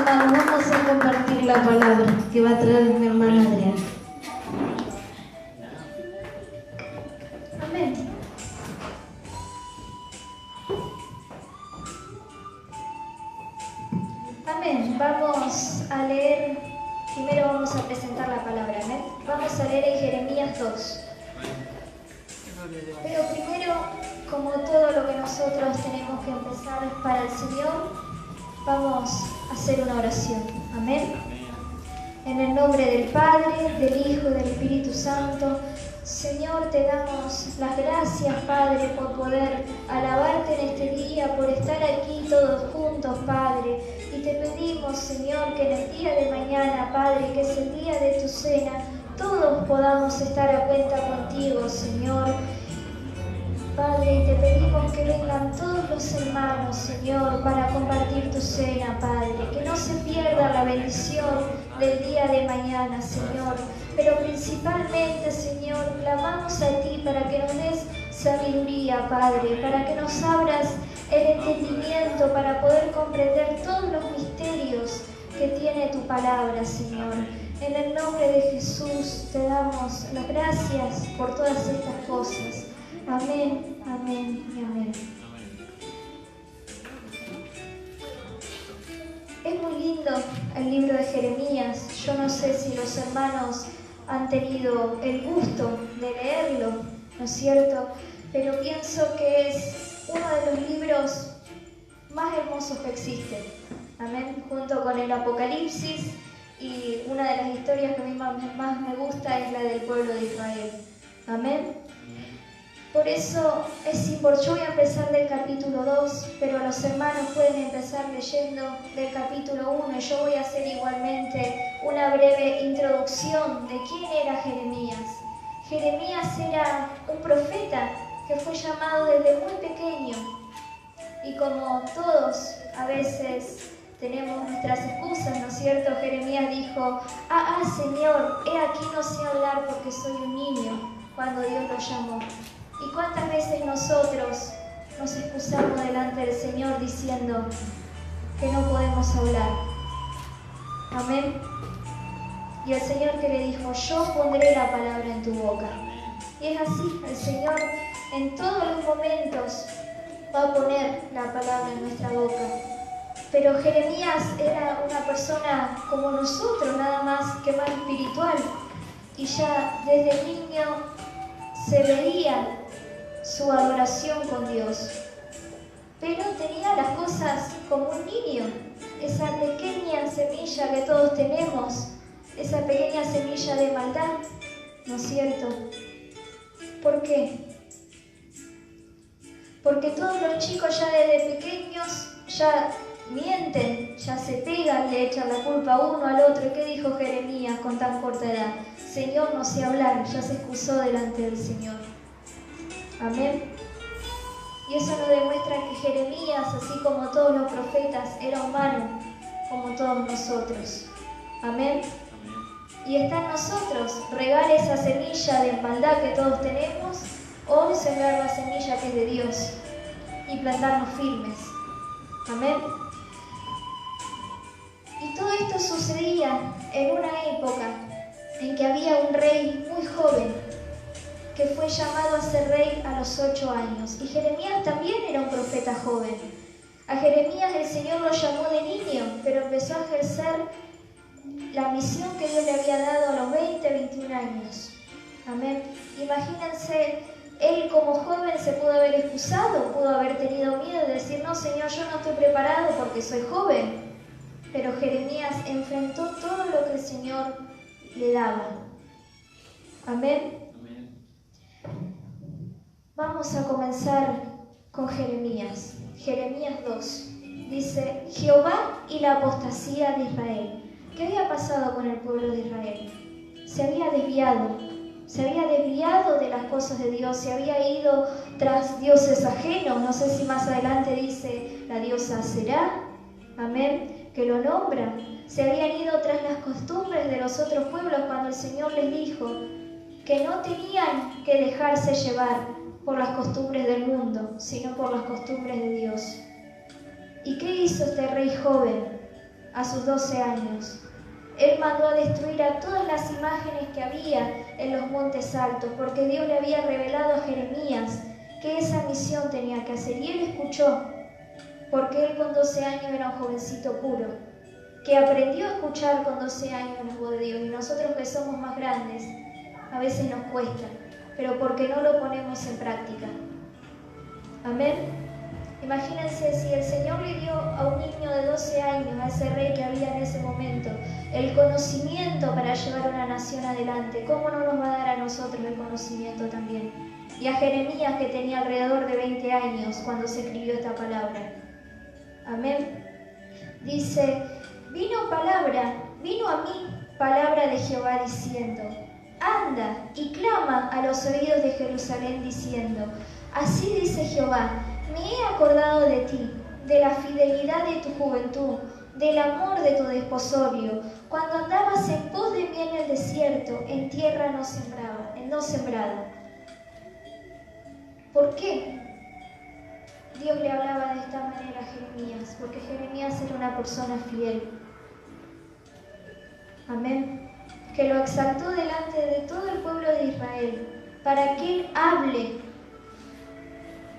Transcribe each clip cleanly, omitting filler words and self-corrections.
hermanos, vamos a compartir la palabra que va a traer mi hermana Adriana. Amén. Amén. Vamos a leer, primero vamos a presentar la palabra, amén. Vamos a leer en Jeremías 2. Pero primero, como todo lo que nosotros tenemos que empezar para el Señor, vamos a hacer una oración. Amén. En el nombre del Padre, del Hijo y del Espíritu Santo, Señor, te damos las gracias, Padre, por poder alabarte en este día, por estar aquí todos juntos, Padre. Y te pedimos, Señor, que en el día de mañana, Padre, que es el día de tu cena, todos podamos estar a cuenta contigo, Señor. Padre, y te pedimos que vengan todos los hermanos, Señor, para compartir tu cena, Padre. Que no se pierda la bendición del día de mañana, Señor. Pero principalmente, Señor, clamamos a ti para que nos des sabiduría, Padre. Para que nos abras el entendimiento para poder comprender todos los misterios que tiene tu palabra, Señor. En el nombre de Jesús te damos las gracias por todas estas cosas. Amén, amén y amén. Es muy lindo el libro de Jeremías. Yo no sé si los hermanos han tenido el gusto de leerlo, ¿no es cierto? Pero pienso que es uno de los libros más hermosos que existen. Amén. Junto con el Apocalipsis, y una de las historias que a mí más me gusta es la del pueblo de Israel. Amén. Por eso yo voy a empezar del capítulo 2, pero los hermanos pueden empezar leyendo del capítulo 1 y yo voy a hacer igualmente una breve introducción de quién era Jeremías. Jeremías era un profeta que fue llamado desde muy pequeño y como todos a veces tenemos nuestras excusas, ¿no es cierto? Jeremías dijo, Señor, he aquí no sé hablar porque soy un niño, cuando Dios lo llamó. ¿Y cuántas veces nosotros nos excusamos delante del Señor diciendo que no podemos hablar? Amén. Y el Señor que le dijo, yo pondré la palabra en tu boca. Y es así, el Señor en todos los momentos va a poner la palabra en nuestra boca. Pero Jeremías era una persona como nosotros, nada más que más espiritual. Y ya desde niño se veía su adoración con Dios. Pero tenía las cosas como un niño, esa pequeña semilla que todos tenemos, esa pequeña semilla de maldad, ¿no es cierto? ¿Por qué? Porque todos los chicos ya desde pequeños ya mienten, ya se pegan, le echan la culpa uno al otro. ¿Y qué dijo Jeremías con tan corta edad? Señor, no sé hablar, ya se excusó delante del Señor. Amén. Y eso nos demuestra que Jeremías, así como todos los profetas, era humano, como todos nosotros. Amén. Y está en nosotros regar esa semilla de maldad que todos tenemos, o sembrar la semilla que es de Dios y plantarnos firmes. Amén. Y todo esto sucedía en una época en que había un rey muy joven que fue llamado a ser rey a los 8 años. Y Jeremías también era un profeta joven. A Jeremías el Señor lo llamó de niño, pero empezó a ejercer la misión que Dios le había dado a los 20, 21 años. Amén. Imagínense, él como joven se pudo haber excusado, pudo haber tenido miedo de decir, no Señor, yo no estoy preparado porque soy joven. Pero Jeremías enfrentó todo lo que el Señor le daba. Amén. Vamos a comenzar con Jeremías. Jeremías 2. Dice, Jehová y la apostasía de Israel. ¿Qué había pasado con el pueblo de Israel? Se había desviado de las cosas de Dios, se había ido tras dioses ajenos. No sé si más adelante dice la diosa Será, amén, que lo nombra. Se habían ido tras las costumbres de los otros pueblos cuando el Señor les dijo que no tenían que dejarse llevar por las costumbres del mundo, sino por las costumbres de Dios. ¿Y qué hizo este rey joven? a sus 12 años. Él mandó a destruir a todas las imágenes que había en los montes altos, porque Dios le había revelado a Jeremías que esa misión tenía que hacer. Y él escuchó, porque él con 12 años era un jovencito puro, que aprendió a escuchar con 12 años la voz de Dios. Y nosotros que somos más grandes, a veces nos cuesta, pero porque no lo ponemos en práctica. Amén. Imagínense si el Señor le dio a un niño de 12 años, a ese rey que había en ese momento, el conocimiento para llevar una nación adelante. ¿Cómo no nos va a dar a nosotros el conocimiento también? Y a Jeremías, que tenía alrededor de 20 años cuando se escribió esta palabra. Amén. Dice, vino a mí palabra de Jehová diciendo, anda y clama a los oídos de Jerusalén diciendo, así dice Jehová, me he acordado de ti, de la fidelidad de tu juventud, del amor de tu desposorio, cuando andabas en pos de mí en el desierto, en tierra no sembrada. ¿Por qué Dios le hablaba de esta manera a Jeremías? Porque Jeremías era una persona fiel. Amén. Que lo exaltó delante de todo el pueblo de Israel, para que él hable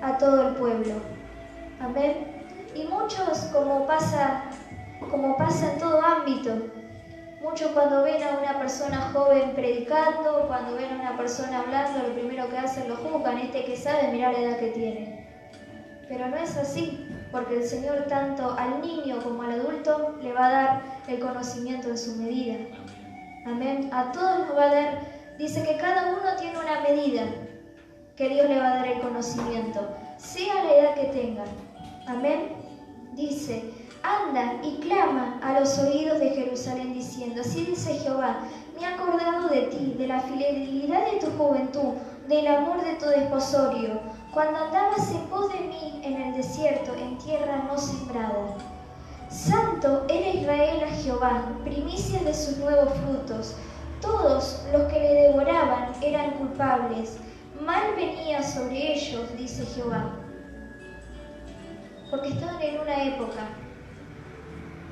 a todo el pueblo. Amén. Y muchos, como pasa en todo ámbito, muchos cuando ven a una persona joven predicando, cuando ven a una persona hablando, lo primero que hacen lo juzgan, este que sabe, mirá la edad que tiene. Pero no es así, porque el Señor tanto al niño como al adulto le va a dar el conocimiento en su medida. Amén. A todos nos va a dar, dice que cada uno tiene una medida que Dios le va a dar el conocimiento, sea la edad que tenga. Amén. Dice, anda y clama a los oídos de Jerusalén diciendo, así dice Jehová, me he acordado de ti, de la fidelidad de tu juventud, del amor de tu desposorio, cuando andabas en pos de mí en el desierto, en tierra no sembrada. Santo era Israel a Jehová, primicias de sus nuevos frutos. Todos los que le devoraban eran culpables. Mal venía sobre ellos, dice Jehová. Porque estaban en una época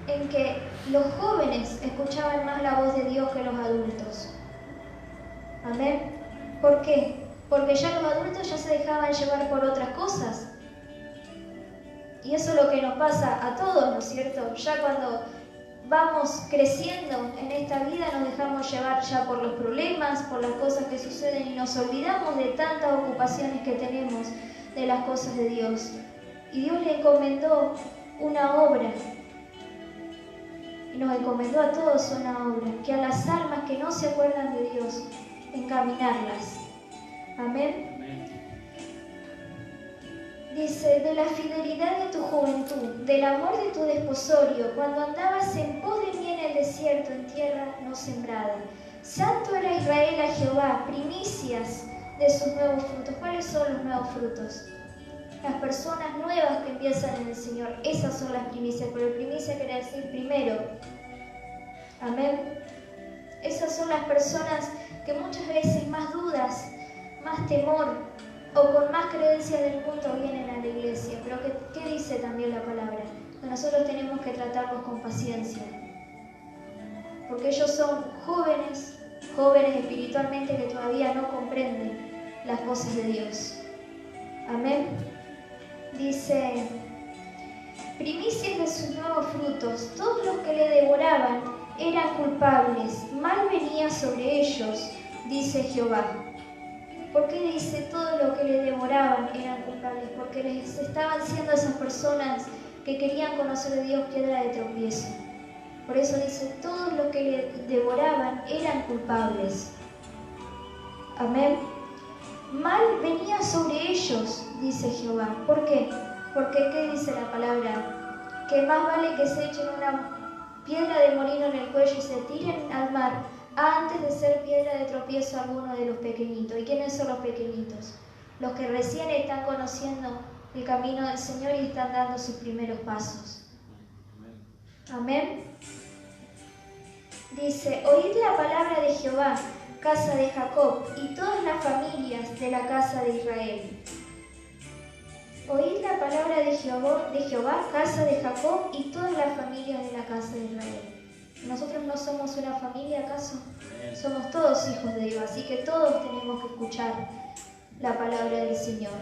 en que los jóvenes escuchaban más la voz de Dios que los adultos. Amén. ¿Por qué? Porque ya los adultos ya se dejaban llevar por otras cosas. Y eso es lo que nos pasa a todos, ¿no es cierto? Ya cuando vamos creciendo en esta vida nos dejamos llevar ya por los problemas, por las cosas que suceden y nos olvidamos de tantas ocupaciones que tenemos de las cosas de Dios. Y Dios le encomendó una obra. Y nos encomendó a todos una obra, que a las almas que no se acuerdan de Dios, encaminarlas. Amén. Dice, de la fidelidad de tu juventud, del amor de tu desposorio, cuando andabas en pos de mí en el desierto, en tierra no sembrada. Santo era Israel a Jehová, primicias de sus nuevos frutos. ¿Cuáles son los nuevos frutos? Las personas nuevas que empiezan en el Señor, esas son las primicias, pero primicia quiere decir primero. Amén. Esas son las personas que muchas veces más dudas, más temor, o con más creencias del mundo vienen a la iglesia. Pero ¿qué dice también la palabra? Que nosotros tenemos que tratarlos con paciencia. Porque ellos son jóvenes espiritualmente que todavía no comprenden las cosas de Dios. Amén. Dice, primicias de sus nuevos frutos, todos los que le devoraban eran culpables, mal venía sobre ellos, dice Jehová. ¿Por qué dice todo lo que le devoraban eran culpables? Porque les estaban siendo esas personas que querían conocer a Dios piedra de tropiezo. Por eso dice, todos los que le devoraban eran culpables. Amén. Mal venía sobre ellos, dice Jehová. ¿Por qué? Porque, ¿qué dice la palabra? Que más vale que se echen una piedra de molino en el cuello y se tiren al mar antes de ser piedra de tropiezo a alguno de los pequeñitos. ¿Y quiénes son los pequeñitos? Los que recién están conociendo el camino del Señor y están dando sus primeros pasos. Amén. Dice, oíd la palabra de Jehová, casa de Jacob, y todas las familias de la casa de Israel. Oíd la palabra de Jehová, casa de Jacob y todas las familias de la casa de Israel. ¿Nosotros no somos una familia acaso? Somos todos hijos de Dios, así que todos tenemos que escuchar la palabra del Señor.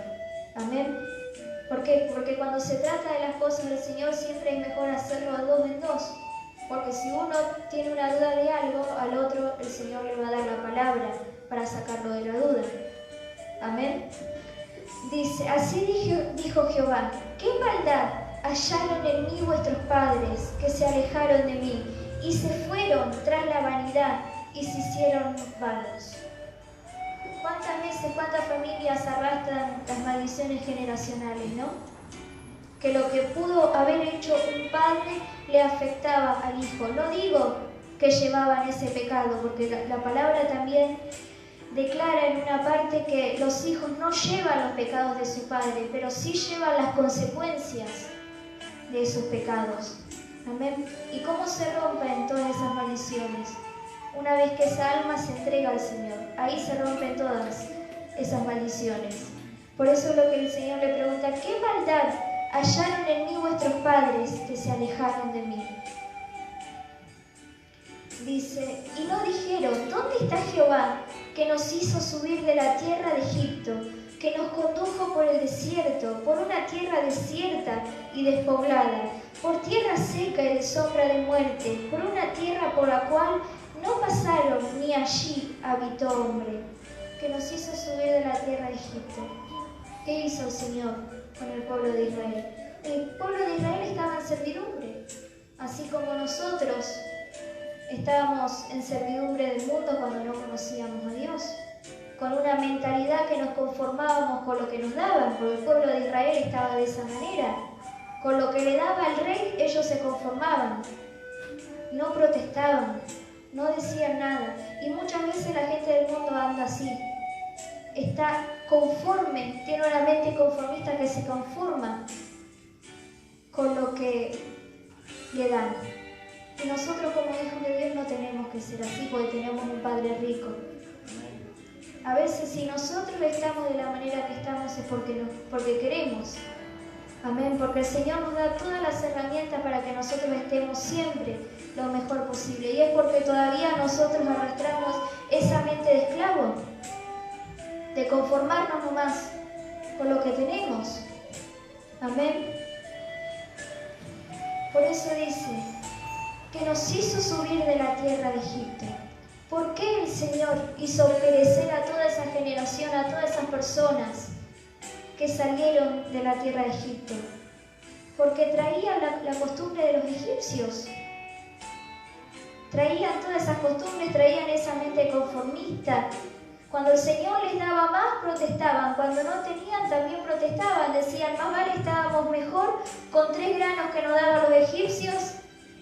Amén. ¿Por qué? Porque cuando se trata de las cosas del Señor siempre es mejor hacerlo a dos en dos. Porque si uno tiene una duda de algo, al otro el Señor le va a dar la palabra para sacarlo de la duda. Amén. Dice, así dijo Jehová, ¿qué maldad hallaron en mí vuestros padres, que se alejaron de mí, y se fueron tras la vanidad, y se hicieron vanos? ¿Cuántas veces, cuántas familias arrastran las maldiciones generacionales, no? Que lo que pudo haber hecho un padre le afectaba al hijo. No digo que llevaban ese pecado, porque la palabra también declara en una parte que los hijos no llevan los pecados de su padre, pero sí llevan las consecuencias de esos pecados. Amén. ¿Y cómo se rompen todas esas maldiciones? Una vez que esa alma se entrega al Señor, ahí se rompen todas esas maldiciones. Por eso es lo que el Señor le pregunta, ¿qué maldad hallaron en mí vuestros padres que se alejaron de mí? Dice, y no dijeron, ¿dónde está Jehová que nos hizo subir de la tierra de Egipto, que nos condujo por el desierto, por una tierra desierta y despoblada, por tierra seca y de sombra de muerte, por una tierra por la cual no pasaron ni allí habitó hombre, que nos hizo subir de la tierra de Egipto? ¿Qué hizo el Señor con el pueblo de Israel? El pueblo de Israel estaba en servidumbre, así como nosotros estábamos en servidumbre del mundo cuando no conocíamos a Dios, con una mentalidad que nos conformábamos con lo que nos daban, porque el pueblo de Israel estaba de esa manera. Con lo que le daba el rey, ellos se conformaban, no protestaban, no decían nada. Y muchas veces la gente del mundo anda así, está conforme, tiene una mente conformista que se conforma con lo que le dan. Y nosotros como hijos de Dios no tenemos que ser así, porque tenemos un Padre rico. A veces si nosotros estamos de la manera que estamos es porque queremos. Amén, porque el Señor nos da todas las herramientas para que nosotros estemos siempre lo mejor posible. Y es porque todavía nosotros arrastramos esa mente de esclavo, de conformarnos nomás con lo que tenemos. Amén. Por eso dice que nos hizo subir de la tierra de Egipto. ¿Por qué el Señor hizo perecer a toda esa generación, a todas esas personas que salieron de la tierra de Egipto? Porque traían la costumbre de los egipcios. Traían todas esas costumbres, traían esa mente conformista. Cuando el Señor les daba más, protestaban. Cuando no tenían, también protestaban. Decían, más vale estábamos mejor con 3 granos que nos daban los egipcios.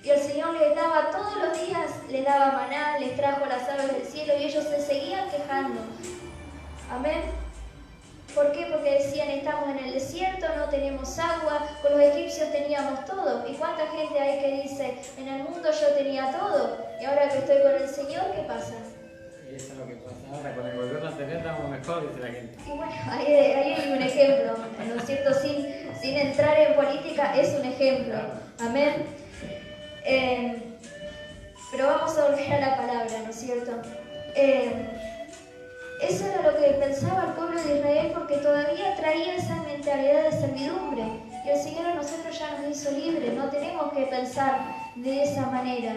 Y el Señor les daba todos los días, les daba maná, les trajo las aves del cielo y ellos se seguían quejando. Amén. ¿Por qué? Porque decían, estamos en el desierto, no tenemos agua, con los egipcios teníamos todo. ¿Y cuánta gente hay que dice, en el mundo yo tenía todo y ahora que estoy con el Señor, qué pasa? Y eso es lo que pasa ahora, con el gobierno anterior estamos mejor, dice la gente. Y bueno, ahí hay un ejemplo, ¿no es cierto? Sin entrar en política, es un ejemplo. Amén. Pero vamos a volver a la palabra, ¿no es cierto? Eso era lo que pensaba el pueblo de Israel, porque todavía traía esa mentalidad de servidumbre. Y el Señor a nosotros ya nos hizo libres, no tenemos que pensar de esa manera.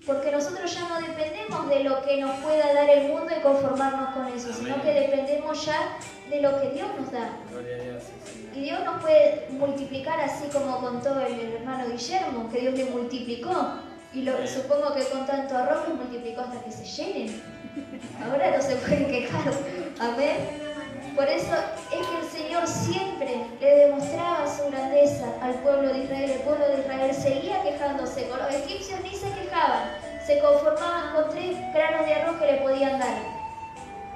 Porque nosotros ya no dependemos de lo que nos pueda dar el mundo y conformarnos con eso, sino que dependemos ya de lo que Dios nos da. Y Dios nos puede multiplicar, así como contó el hermano Guillermo, que Dios le multiplicó. Y supongo que con tanto arroz lo multiplicó hasta que se llenen. Ahora no se pueden quejar. Amén. Por eso es que el Señor siempre le demostraba su grandeza al pueblo de Israel. El pueblo de Israel seguía quejándose. Con los egipcios ni se quejaban. Se conformaban con 3 granos de arroz que le podían dar.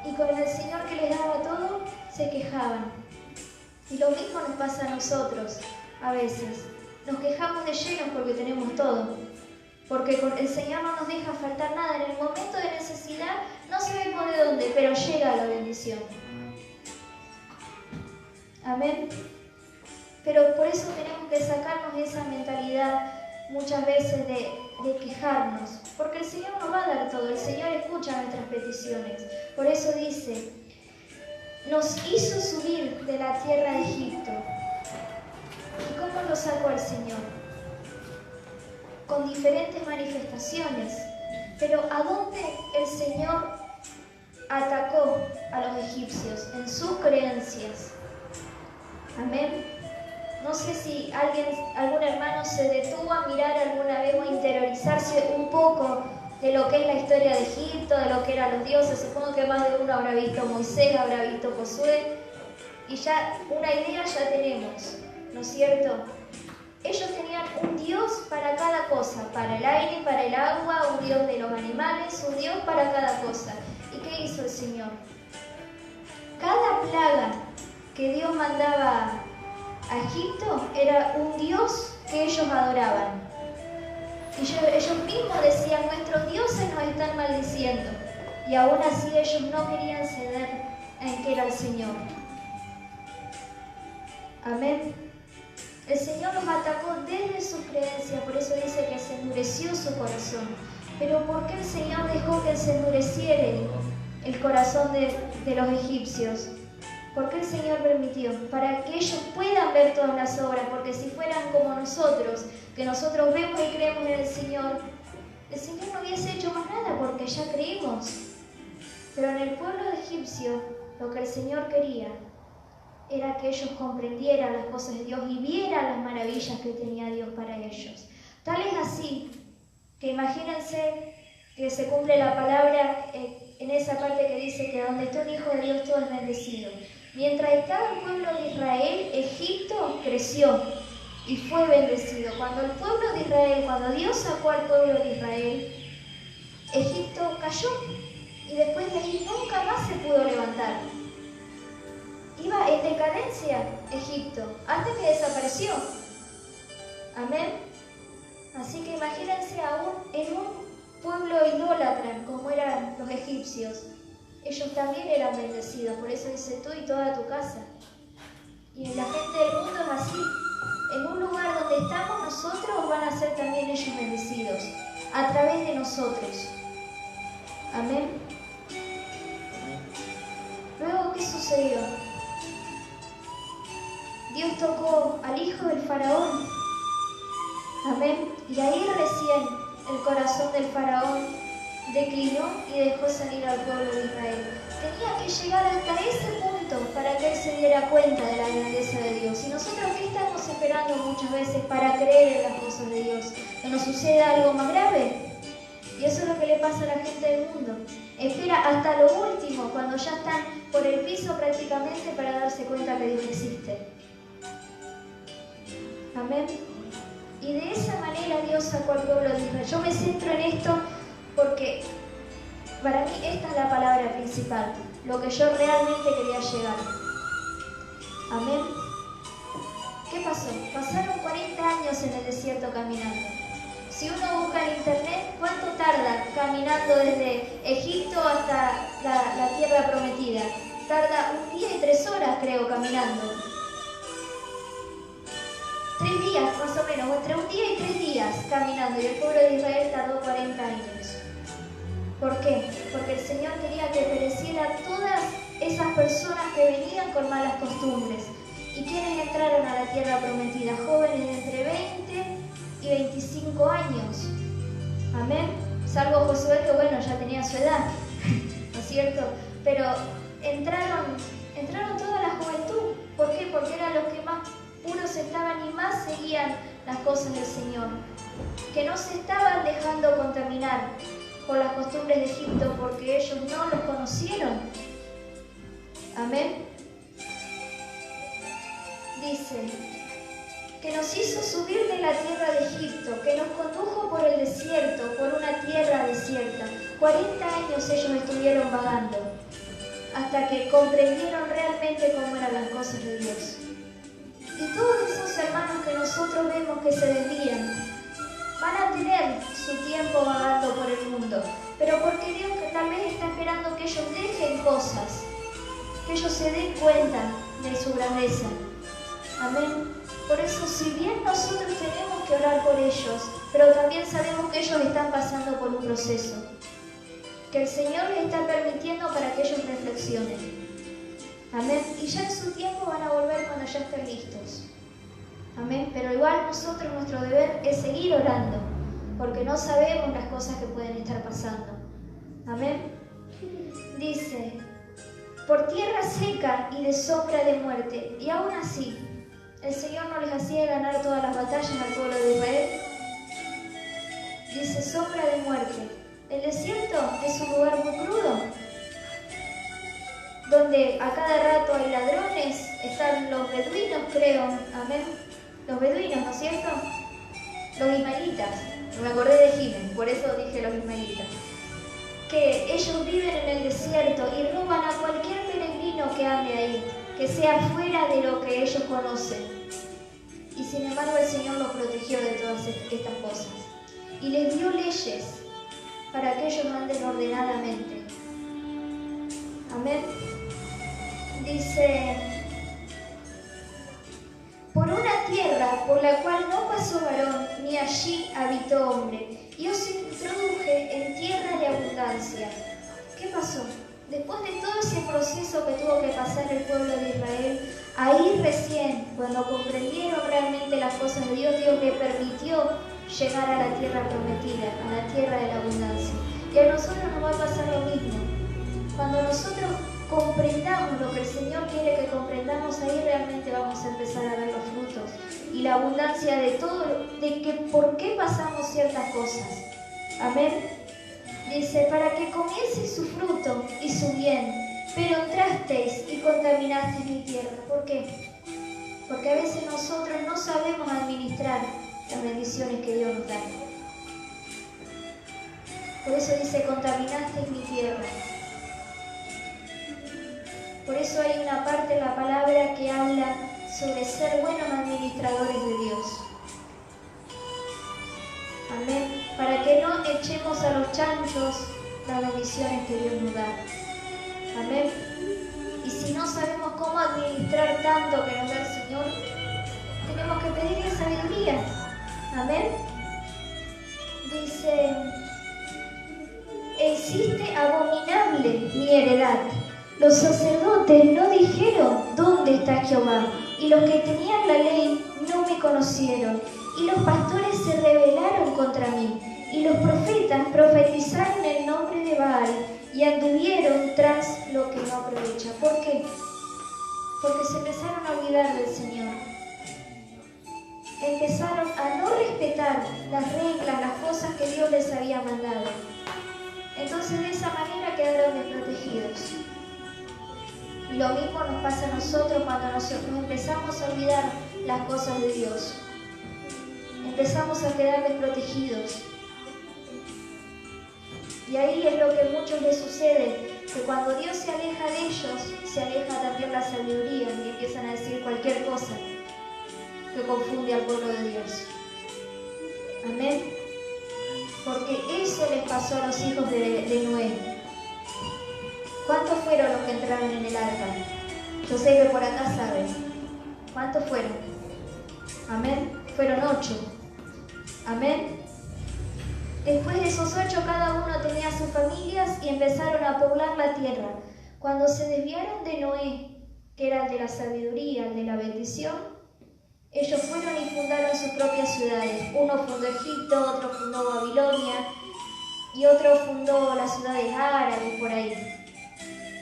Y con el Señor que les daba todo, se quejaban. Y lo mismo nos pasa a nosotros a veces. Nos quejamos de llenos porque tenemos todo. Porque el Señor no nos deja faltar nada. En el momento de necesidad no se ve por de dónde, pero llega la bendición. Amén. Pero por eso tenemos que sacarnos esa mentalidad muchas veces de quejarnos, porque el Señor nos va a dar todo, el Señor escucha nuestras peticiones. Por eso dice, nos hizo subir de la tierra de Egipto. ¿Y cómo lo sacó el Señor? Con diferentes manifestaciones. Pero ¿a dónde el Señor atacó a los egipcios? En sus creencias. Amén. No sé si algún hermano se detuvo a mirar alguna vez o a interiorizarse un poco de lo que es la historia de Egipto, de lo que eran los dioses. Supongo que más de uno habrá visto Moisés, habrá visto Josué, y ya una idea ya tenemos, ¿no es cierto? Ellos tenían un Dios para cada cosa, para el aire, para el agua, un Dios de los animales, un Dios para cada cosa. ¿Y qué hizo el Señor? Cada plaga que Dios mandaba a Egipto era un Dios que ellos adoraban. Y ellos mismos decían, nuestros dioses nos están maldiciendo. Y aún así ellos no querían ceder en que era el Señor. Amén. El Señor los atacó desde su creencia, por eso dice que se endureció su corazón. Pero ¿por qué el Señor dejó que se endureciera el corazón de los egipcios? ¿Por qué el Señor permitió? Para que ellos puedan ver todas las obras, porque si fueran como nosotros, que nosotros vemos y creemos en el Señor no hubiese hecho más nada porque ya creímos. Pero en el pueblo de egipcio, lo que el Señor quería era que ellos comprendieran las cosas de Dios y vieran las maravillas que tenía Dios para ellos. Tal es así que imagínense que se cumple la palabra en esa parte que dice que donde está un hijo de Dios todo es bendecido. Mientras estaba el pueblo de Israel, Egipto creció y fue bendecido. Cuando el pueblo de Israel, cuando Dios sacó al pueblo de Israel, Egipto cayó y después de ahí nunca más se pudo levantar. Iba en decadencia Egipto hasta que desapareció. Amén. Así que imagínense aún en un pueblo idólatra como eran los egipcios. Ellos también eran bendecidos, por eso dice tú y toda tu casa. Y la gente del mundo es así. En un lugar donde estamos nosotros van a ser también ellos bendecidos, a través de nosotros. Amén. Luego, ¿qué sucedió? Dios tocó al hijo del faraón. Amén. Y ahí recién el corazón del faraón declinó y dejó salir al pueblo de Israel. Tenía que llegar hasta ese punto para que él se diera cuenta de la grandeza de Dios. Y nosotros, ¿qué estamos esperando muchas veces para creer en las cosas de Dios? ¿Que nos suceda algo más grave? Y eso es lo que le pasa a la gente del mundo. Espera hasta lo último, cuando ya están por el piso prácticamente, para darse cuenta que Dios existe. Amén. Y de esa manera Dios sacó al pueblo de Israel. Yo me centro en esto porque para mí esta es la palabra principal, lo que yo realmente quería llegar. Amén. ¿Qué pasó? Pasaron 40 años en el desierto caminando. Si uno busca en internet, ¿cuánto tarda caminando desde Egipto hasta la tierra prometida? Tarda 1 día y 3 horas, creo, caminando. 3 días, más o menos, entre 1 día y 3 días caminando, y el pueblo de Israel tardó 40 años. ¿Por qué? Porque el Señor quería que perecieran todas esas personas que venían con malas costumbres. ¿Y quiénes entraron a la tierra prometida? Jóvenes de entre 20 y 25 años. Amén. Salvo Josué, que bueno, ya tenía su edad, ¿no es cierto? Pero entraron toda la juventud. ¿Por qué? Porque eran los que más puros estaban y más seguían las cosas del Señor. Que no se estaban dejando contaminar por las costumbres de Egipto, porque ellos no los conocieron. Amén. Dice que nos hizo subir de la tierra de Egipto, que nos condujo por el desierto, por una tierra desierta. 40 años ellos estuvieron vagando, hasta que comprendieron realmente cómo eran las cosas de Dios. Y todos esos hermanos que nosotros vemos que se desvían, van a tener su tiempo vagando por el mundo, pero porque Dios que tal vez está esperando que ellos dejen cosas, que ellos se den cuenta de su grandeza. Amén. Por eso, si bien nosotros tenemos que orar por ellos, pero también sabemos que ellos están pasando por un proceso, que el Señor les está permitiendo para que ellos reflexionen. Amén. Y ya en su tiempo van a volver cuando ya estén listos. Amén. Pero igual nosotros, nuestro deber es seguir orando, porque no sabemos las cosas que pueden estar pasando. Amén. Dice, por tierra seca y de sombra de muerte, y aún así, el Señor no les hacía ganar todas las batallas al pueblo de Israel. Dice, sombra de muerte. El desierto es un lugar muy crudo, donde a cada rato hay ladrones, están los beduinos, creo, amén. Los beduinos, ¿no es cierto? Los ismaelitas. Me acordé de Jiménez, por eso dije los ismaelitas. Que ellos viven en el desierto y roban a cualquier peregrino que ande ahí, que sea fuera de lo que ellos conocen. Y sin embargo el Señor los protegió de todas estas cosas. Y les dio leyes para que ellos anden ordenadamente. Amén. Dice, por una tierra por la cual no pasó varón, ni allí habitó hombre, y os introduje en tierra de abundancia. ¿Qué pasó? Después de todo ese proceso que tuvo que pasar el pueblo de Israel, ahí recién, cuando comprendieron realmente las cosas de Dios, Dios le permitió llegar a la tierra prometida, a la tierra de la abundancia. Y a nosotros nos va a pasar lo mismo. Cuando nosotros comprendamos lo que el Señor quiere que comprendamos, ahí realmente vamos a empezar a ver los frutos y la abundancia de todo, de que por qué pasamos ciertas cosas. Amén. Dice, para que comieseis su fruto y su bien, pero entrasteis y contaminasteis mi tierra. ¿Por qué? Porque a veces nosotros no sabemos administrar las bendiciones que Dios nos da. Por eso dice, contaminasteis mi tierra. Por eso hay una parte en la palabra que habla sobre ser buenos administradores de Dios. Amén. Para que no echemos a los chanchos las bendiciones que Dios nos da. Amén. Y si no sabemos cómo administrar tanto que nos da el Señor, tenemos que pedirle sabiduría. Amén. Dice, e hiciste abominable mi heredad. Los sacerdotes no dijeron, ¿dónde está Jehová? Y los que tenían la ley no me conocieron. Y los pastores se rebelaron contra mí. Y los profetas profetizaron en nombre de Baal y anduvieron tras lo que no aprovecha. ¿Por qué? Porque se empezaron a olvidar del Señor. Empezaron a no respetar las reglas, las cosas que Dios les había mandado. Entonces de esa manera quedaron desprotegidos. Y lo mismo nos pasa a nosotros cuando nos empezamos a olvidar las cosas de Dios. Empezamos a quedar desprotegidos. Y ahí es lo que a muchos les sucede, que cuando Dios se aleja de ellos, se aleja también la sabiduría y empiezan a decir cualquier cosa que confunde al pueblo de Dios. Amén. Porque eso les pasó a los hijos de Noé. ¿Cuántos fueron los que entraron en el arca? Yo sé que por acá saben. ¿Cuántos fueron? Amén. Fueron 8. Amén. Después de esos 8, cada uno tenía sus familias y empezaron a poblar la tierra. Cuando se desviaron de Noé, que era el de la sabiduría, el de la bendición, ellos fueron y fundaron sus propias ciudades. Uno fundó Egipto, otro fundó Babilonia y otro fundó las ciudades árabes por ahí.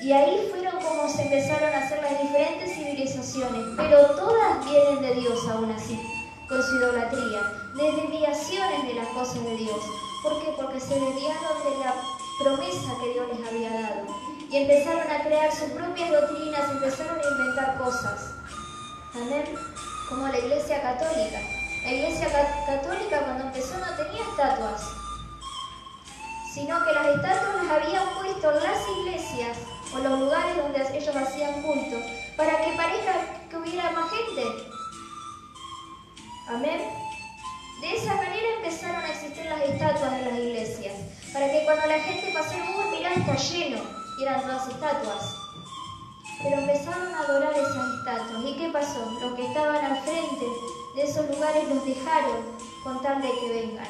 Y ahí fueron como se empezaron a hacer las diferentes civilizaciones, pero todas vienen de Dios aún así, con su idolatría, de desviaciones de las cosas de Dios. ¿Por qué? Porque se desviaron de la promesa que Dios les había dado. Y empezaron a crear sus propias doctrinas, empezaron a inventar cosas. Amén. Como la Iglesia Católica. La Iglesia Católica cuando empezó no tenía estatuas, sino que las estatuas las habían puesto en las iglesias o los lugares donde ellos hacían culto, para que parezca que hubiera más gente. Amén. De esa manera empezaron a existir las estatuas en las iglesias, para que cuando la gente pasara, mirá, está lleno, y eran todas estatuas. pero empezaron a adorar esas estatuas. ¿Y qué pasó? Los que estaban al frente de esos lugares los dejaron con tal de que vengan,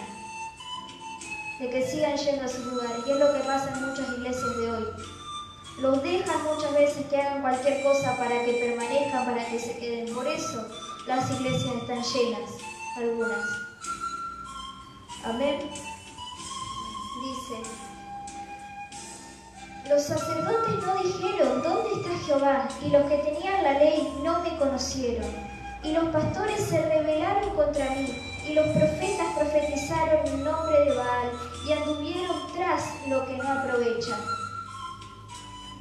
de que sigan yendo a esos lugares. Y es lo que pasa en muchas iglesias de hoy. Los dejan muchas veces que hagan cualquier cosa para que permanezcan, para que se queden. Por eso las iglesias están llenas, algunas. Amén. Dice: los sacerdotes no dijeron, ¿dónde está Jehová? Y los que tenían la ley no me conocieron. Y los pastores se rebelaron contra mí, y los profetas profetizaron en nombre de Baal, y anduvieron tras lo que no aprovecha.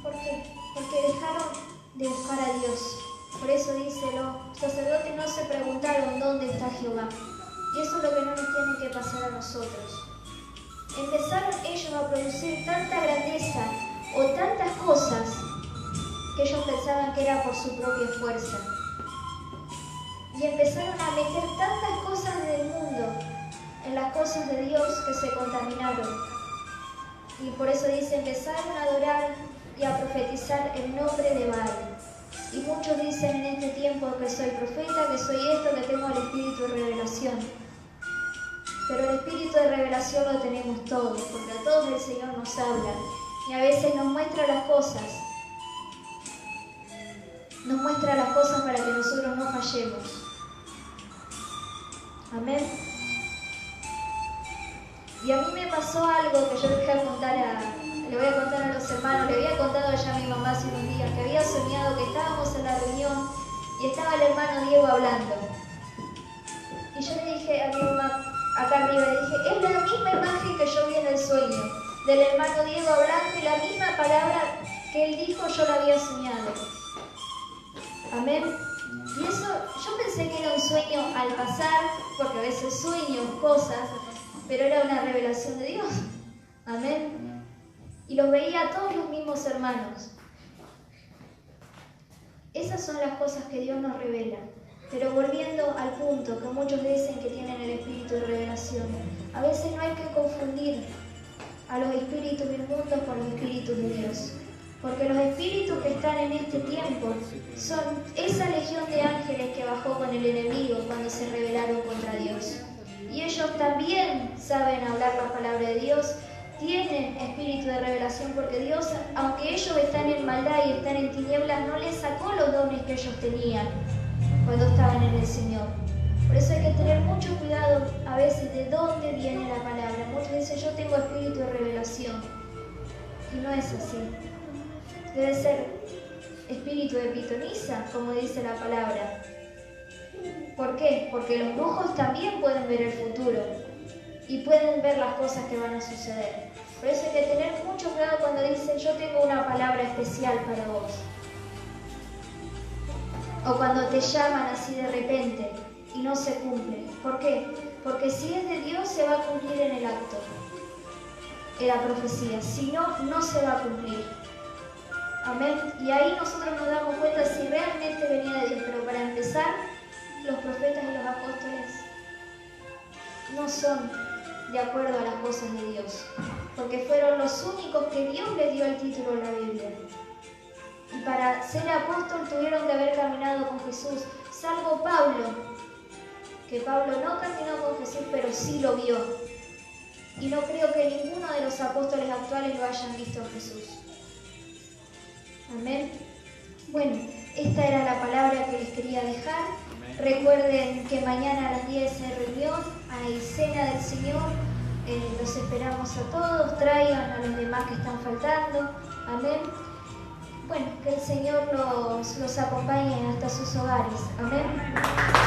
¿Por qué? Porque dejaron de buscar a Dios. Por eso dice, los sacerdotes no se preguntaron dónde está Jehová. Y eso es lo que no nos tiene que pasar a nosotros. Empezaron ellos a producir tanta grandeza o tantas cosas que ellos pensaban que era por su propia fuerza. Y empezaron a meter tantas cosas del mundo en las cosas de Dios que se contaminaron. Y por eso dice, empezaron a adorar y a profetizar en nombre de Baal. Y muchos dicen en este tiempo que soy profeta, que soy esto, que tengo el espíritu de revelación. Pero el espíritu de revelación lo tenemos todos, porque a todos el Señor nos habla. Y a veces nos muestra las cosas. Nos muestra las cosas para que nosotros no fallemos. Amén. Y a mí me pasó algo que yo le voy a contar a los hermanos, le había contado ya a mi mamá hace unos días, que había soñado que estábamos en la reunión y estaba el hermano Diego hablando. Y yo le dije a mi mamá, acá arriba, le dije, es la misma imagen que yo vi en el sueño, del hermano Diego hablando, y la misma palabra que él dijo yo la había soñado. Amén. Y eso, yo pensé que era un sueño al pasar, porque a veces sueño cosas, pero era una revelación de Dios. Amén. Y los veía a todos los mismos hermanos. Esas son las cosas que Dios nos revela. Pero volviendo al punto que muchos dicen que tienen el espíritu de revelación, a veces no hay que confundir a los espíritus inmundos con los espíritus de Dios. Porque los espíritus que están en este tiempo son esa legión de ángeles que bajó con el enemigo cuando se rebelaron contra Dios. Y ellos también saben hablar la palabra de Dios, tienen espíritu de revelación, porque Dios, aunque ellos están en maldad y están en tinieblas, no les sacó los dones que ellos tenían cuando estaban en el Señor. Por eso hay que tener mucho cuidado a veces de dónde viene la palabra. Muchos dicen, yo tengo espíritu de revelación. Y no es así. Debe ser espíritu de pitonisa, como dice la palabra. ¿Por qué? Porque los brujos también pueden ver el futuro y pueden ver las cosas que van a suceder. Por eso hay que tener mucho cuidado cuando dicen, yo tengo una palabra especial para vos. O cuando te llaman así de repente y no se cumple. ¿Por qué? Porque si es de Dios se va a cumplir en el acto, en la profecía. Si no, no se va a cumplir. Amén. Y ahí nosotros nos damos cuenta si realmente venía de Dios. Pero para empezar, los profetas y los apóstoles no son de acuerdo a las cosas de Dios, porque fueron los únicos que Dios les dio el título en la Biblia. Y para ser apóstol tuvieron que haber caminado con Jesús, salvo Pablo, que Pablo no caminó con Jesús, pero sí lo vio. Y no creo que ninguno de los apóstoles actuales lo hayan visto a Jesús. Amén. Bueno, esta era la palabra que les quería dejar. Amén. Recuerden que mañana a las 10 hay reunión, hay cena del Señor. Los esperamos a todos, traigan a los demás que están faltando. Amén. Bueno, que el Señor los acompañe hasta sus hogares. Amén.